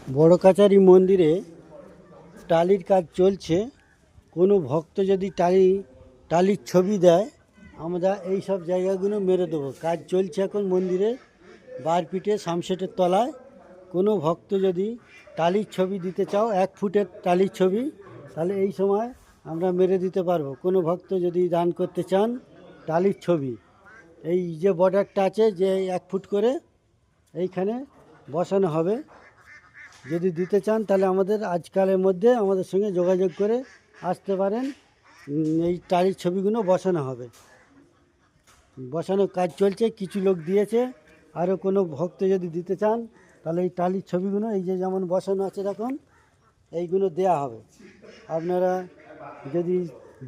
বড় কাচারি মন্দিরে টালির কাজ চলছে। কোনো ভক্ত যদি টালির ছবি দেয়, আমরা এই সব জায়গাগুলো মেরে দেবো। কাজ চলছে এখন মন্দিরে বারপিঠে সামসেটের তলায়। কোনো ভক্ত যদি টালির ছবি দিতে চাও, 1 ফুটের টালির ছবি, তাহলে এই সময় আমরা মেরে দিতে পারবো। কোনো ভক্ত যদি দান করতে চান টালির ছবি, এই যে বর্ডারটা আছে যে 1 ফুট করে এইখানে বসানো হবে। যদি দিতে চান তাহলে আমাদের আজকালের মধ্যে আমাদের সঙ্গে যোগাযোগ করে আসতে পারেন। এই টালির ছবিগুলো বসানো হবে, বসানোর কাজ চলছে, কিছু লোক দিয়েছে। আরও কোনো ভক্ত যদি দিতে চান তাহলে এই টালির ছবিগুলো এই যে যেমন বসানো আছে এখন এইগুলো দেয়া হবে। আপনারা যদি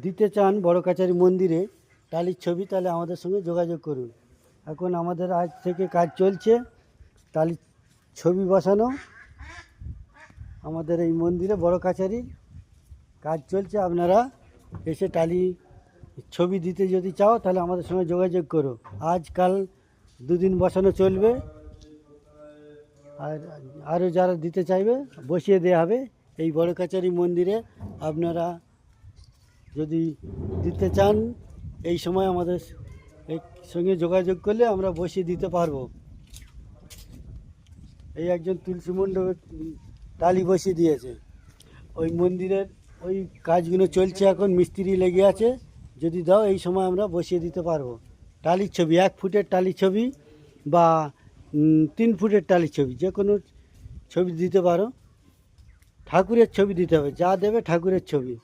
দিতে চান বড় কাচারি মন্দিরে টালির ছবি, তাহলে আমাদের সঙ্গে যোগাযোগ করুন। এখন আমাদের আজ থেকে কাজ চলছে টালির ছবি বসানো। আমাদের এই মন্দিরে বড় কাচারির কাজ চলছে। আপনারা এসে টালি ছবি দিতে যদি চাও তাহলে আমাদের সঙ্গে যোগাযোগ করো। আজকাল 2 দিন বসানো চলবে, আর আরও যারা দিতে চাইবে বসিয়ে দেওয়া হবে এই বড় কাচারি মন্দিরে। আপনারা যদি দিতে চান এই সময় আমাদের সঙ্গে যোগাযোগ করলে আমরা বসিয়ে দিতে পারবো। এই একজন তুলসী মণ্ডপে টালি বসিয়ে দিয়েছে। ওই মন্দিরের ওই কাজগুলো চলছে এখন, মিস্ত্রি লেগে আছে। যদি দাও এই সময় আমরা বসিয়ে দিতে পারবো। টালির ছবি 1 ফুটের টালির ছবি বা 3 ফুটের টালির ছবি, যে কোনো ছবি দিতে পারো। ঠাকুরের ছবি দিতে হবে, যা দেবে ঠাকুরের ছবি।